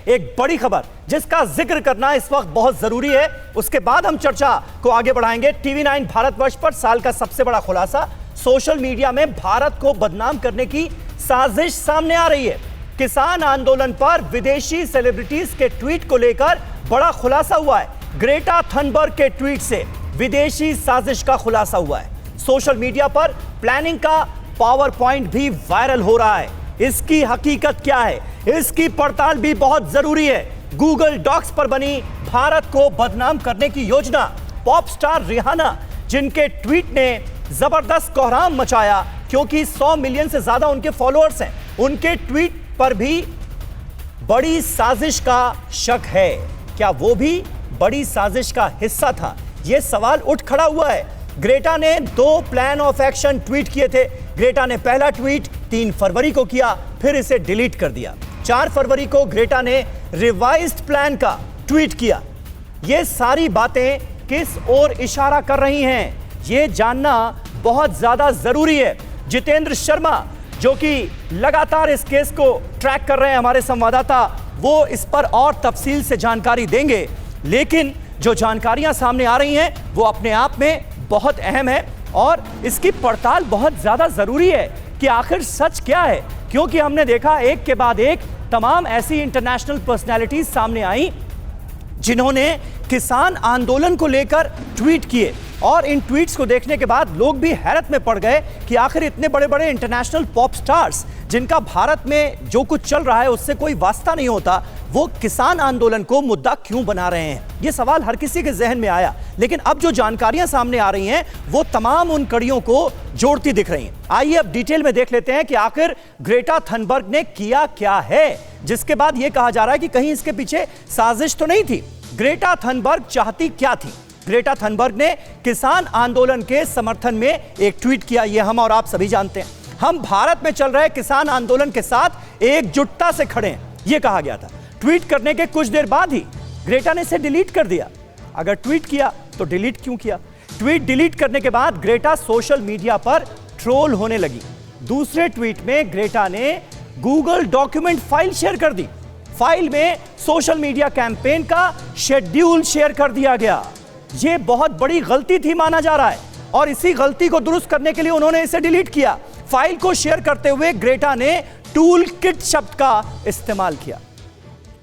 एक बड़ी खबर जिसका जिक्र करना इस वक्त बहुत जरूरी है। उसके बाद हम चर्चा को आगे बढ़ाएंगे। टीवी9 भारतवर्ष पर साल का सबसे बड़ा खुलासा, सोशल मीडिया में भारत को बदनाम करने की साजिश सामने आ रही है। किसान आंदोलन पर विदेशी सेलिब्रिटीज के ट्वीट को लेकर बड़ा खुलासा हुआ है। ग्रेटा थनबर्ग के ट्वीट से विदेशी साजिश का खुलासा हुआ है। सोशल मीडिया पर प्लानिंग का पावर पॉइंट भी वायरल हो रहा है। इसकी हकीकत क्या है, इसकी पड़ताल भी बहुत जरूरी है। गूगल डॉक्स पर बनी भारत को बदनाम करने की योजना, पॉप स्टार रिहाना जिनके ट्वीट ने जबरदस्त कोहराम मचाया क्योंकि 100 मिलियन से ज्यादा उनके फॉलोअर्स हैं, उनके ट्वीट पर भी बड़ी साजिश का शक है। क्या वो भी बड़ी साजिश का हिस्सा था? यह सवाल उठ खड़ा हुआ है। ग्रेटा ने 2 प्लान ऑफ एक्शन ट्वीट किए थे। ग्रेटा ने पहला ट्वीट 3 फरवरी को किया, फिर इसे डिलीट कर दिया। 4 फरवरी को ग्रेटा ने रिवाइज्ड प्लान का ट्वीट किया। ये सारी बातें किस ओर इशारा कर रही हैं, ये जानना बहुत ज्यादा जरूरी है। जितेंद्र शर्मा जो कि लगातार इस केस को ट्रैक कर रहे हैं, हमारे संवाददाता, वो इस पर और तफसील से जानकारी देंगे। लेकिन जो जानकारियां सामने आ रही हैं वो अपने आप में बहुत अहम है और इसकी पड़ताल बहुत ज्यादा जरूरी है कि आखिर सच क्या है। क्योंकि हमने देखा एक के बाद एक तमाम ऐसी इंटरनेशनल पर्सनैलिटीज सामने आई जिन्होंने किसान आंदोलन को लेकर ट्वीट किए और इन ट्वीट्स को देखने के बाद लोग भी हैरत में पड़ गए कि आखिर इतने बड़े बड़े इंटरनेशनल पॉप स्टार्स जिनका भारत में जो कुछ चल रहा है उससे कोई वास्ता नहीं होता, वो किसान आंदोलन को मुद्दा क्यों बना रहे हैं। ये सवाल हर किसी के जहन में आया। लेकिन अब जो जानकारियां सामने आ रही हैं वो तमाम उन कड़ियों को जोड़ती दिख रही हैं। आइए अब डिटेल में देख लेते हैं कि आखिर ग्रेटा थनबर्ग ने किया क्या है, जिसके बाद यह कहा जा रहा है कि कहीं इसके पीछे साजिश तो नहीं थी। ग्रेटा थनबर्ग चाहती क्या थी? ग्रेटा थनबर्ग ने किसान आंदोलन के समर्थन में एक ट्वीट किया, यह हम और आप सभी जानते हैं। हम भारत में चल रहे किसान आंदोलन के साथ एकजुटता से खड़े हैं, यह कहा गया था। ट्वीट करने के कुछ देर बाद ही ग्रेटा ने इसे डिलीट कर दिया। अगर ट्वीट किया तो डिलीट क्यों किया? ट्वीट डिलीट करने के बाद ग्रेटा सोशल मीडिया पर ट्रोल होने लगी। दूसरे ट्वीट में ग्रेटा ने गूगल डॉक्यूमेंट फाइल शेयर कर दी। फाइल में सोशल मीडिया कैंपेन का शेड्यूल शेयर कर दिया गया। यह बहुत बड़ी गलती थी माना जा रहा है और इसी गलती को दुरुस्त करने के लिए उन्होंने इसे डिलीट किया। फाइल को शेयर करते हुए ग्रेटा ने टूल किट शब्द का इस्तेमाल किया।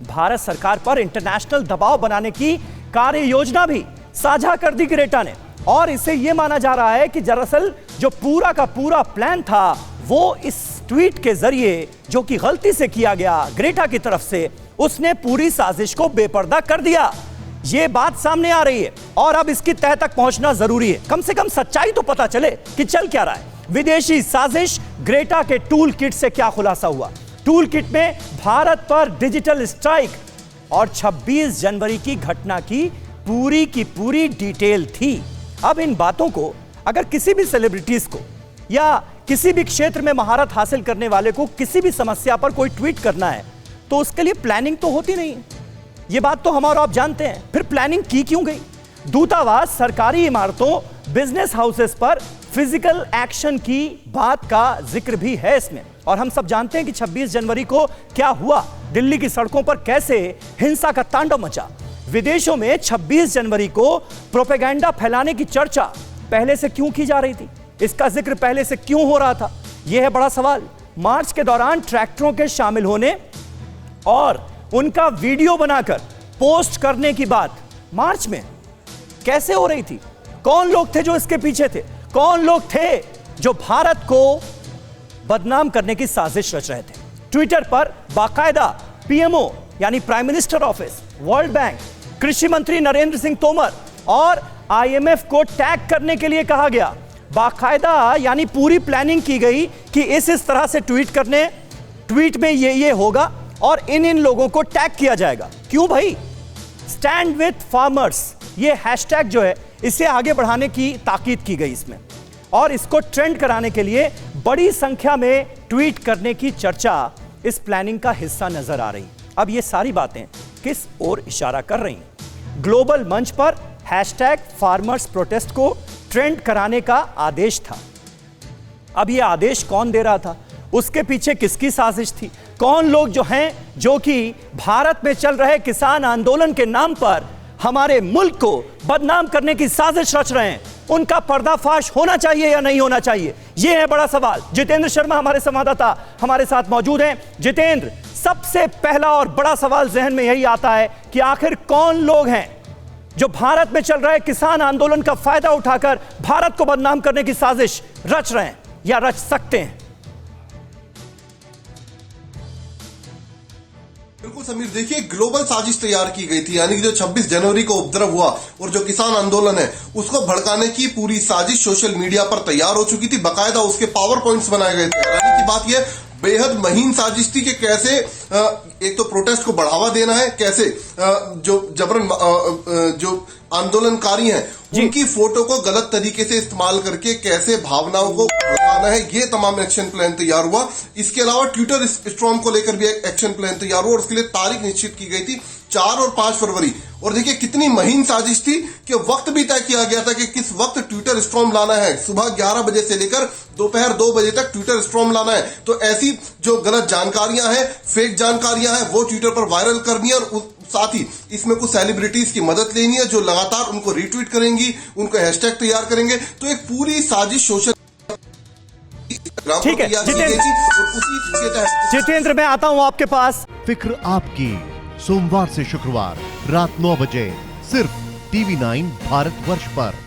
भारत सरकार पर इंटरनेशनल दबाव बनाने की कार्य योजना भी साझा कर दी ग्रेटा ने और इसे यह माना जा रहा है कि दरअसल जो पूरा का पूरा प्लान था वो इस ट्वीट के जरिए, जो कि गलती से किया गया ग्रेटा की तरफ से, उसने पूरी साजिश को बेपर्दा कर दिया। यह बात सामने आ रही है और अब इसकी तह तक पहुंचना जरूरी है। कम से कम सच्चाई तो पता चले कि चल क्या रहा है। विदेशी साजिश, ग्रेटा के टूल किट से क्या खुलासा हुआ? टूल किट में भारत पर डिजिटल स्ट्राइक और 26 जनवरी की घटना की पूरी डिटेल थी। अब इन बातों को अगर किसी भी सेलिब्रिटीज को या किसी भी क्षेत्र में महारत हासिल करने वाले को किसी भी समस्या पर कोई ट्वीट करना है तो उसके लिए प्लानिंग तो होती नहीं है। ये बात तो हम और आप जानते हैं। फिर प्लानिंग की क्यों गई? दूतावास, सरकारी इमारतों, बिजनेस हाउसेस पर फिजिकल एक्शन की बात का जिक्र भी है इसमें। और हम सब जानते हैं कि 26 जनवरी को क्या हुआ, दिल्ली की सड़कों पर कैसे हिंसा का तांडव मचा। विदेशों में 26 जनवरी को प्रोपेगेंडा फैलाने की चर्चा पहले से क्यों की जा रही थी? इसका जिक्र पहले से क्यों हो रहा था? यह है बड़ा सवाल। मार्च के दौरान ट्रैक्टरों के शामिल होने और उनका वीडियो बनाकर पोस्ट करने की बात मार्च में कैसे हो रही थी? कौन लोग थे जो इसके पीछे थे? कौन लोग थे जो भारत को बदनाम करने की साजिश रच रहे थे? ट्विटर पर बाकायदा पीएमओ यानी prime minister office, world bank, कृषि मंत्री नरेंद्र सिंह तोमर और आईएमएफ को टैग करने के लिए कहा गया। बाकायदा यानी पूरी प्लानिंग की गई कि इस तरह से ट्वीट करने, ट्वीट में ये होगा और इन लोगों को टैग किया जाएगा। क्यों भाई? स्टैंड विथ फार्मर्स, ये हैशटैग जो है इसे आगे बढ़ाने की ताकीद की गई इसमें और इसको ट्रेंड कराने के लिए बड़ी संख्या में ट्वीट करने की चर्चा इस प्लानिंग का हिस्सा नजर आ रही। अब ये सारी बातें किस ओर इशारा कर रही हैं? ग्लोबल मंच पर हैशटैग फार्मर्स प्रोटेस्ट को ट्रेंड कराने का आदेश था। अब यह आदेश कौन दे रहा था? उसके पीछे किसकी साजिश थी? कौन लोग जो हैं जो कि भारत में चल रहे किसान आंदोलन के नाम पर हमारे मुल्क को बदनाम करने की साजिश रच रहे हैं, उनका पर्दाफाश होना चाहिए या नहीं होना चाहिए, यह है बड़ा सवाल। जितेंद्र शर्मा हमारे संवाददाता हमारे साथ मौजूद हैं। जितेंद्र, सबसे पहला और बड़ा सवाल जहन में यही आता है कि आखिर कौन लोग हैं जो भारत में चल रहे किसान आंदोलन का फायदा उठाकर भारत को बदनाम करने की साजिश रच रहे हैं या रच सकते हैं? बिल्कुल समीर, देखिए ग्लोबल साजिश तैयार की गई थी, यानी कि जो 26 जनवरी को उपद्रव हुआ और जो किसान आंदोलन है उसको भड़काने की पूरी साजिश सोशल मीडिया पर तैयार हो चुकी थी। बकायदा उसके पावर पॉइंट्स बनाए गए थे। हैरानी की बात यह बेहद महीन साजिश थी कि कैसे एक तो प्रोटेस्ट को बढ़ावा देना है, कैसे जो जबरन जो आंदोलनकारी हैं उनकी फोटो को गलत तरीके से इस्तेमाल करके कैसे भावनाओं को भड़काना है, ये तमाम एक्शन प्लान तैयार हुआ। इसके अलावा ट्विटर स्ट्रॉम को लेकर भी एक एक्शन प्लान तैयार हुआ और उसके लिए तारीख निश्चित की गई थी 4 और 5 फरवरी। और देखिए कितनी महीन साजिश थी कि वक्त भी तय किया गया था कि किस वक्त ट्विटर स्ट्रॉम लाना है। सुबह 11 बजे से लेकर दोपहर 2 बजे तक ट्विटर स्ट्रॉम लाना है। तो ऐसी जो गलत जानकारियां हैं, फेक जानकारियां हैं, वो ट्विटर पर वायरल करनी है और साथ ही इसमें कुछ सेलिब्रिटीज की मदद लेनी है जो लगातार उनको रीट्वीट करेंगी, उनको हैशटैग तैयार करेंगे। तो एक पूरी साजिश सोशल ठीक है जितेंद्र, मैं आता हूं आपके पास। फिक्र आपकी, सोमवार से शुक्रवार रात 9 बजे सिर्फ TV9 भारतवर्ष पर।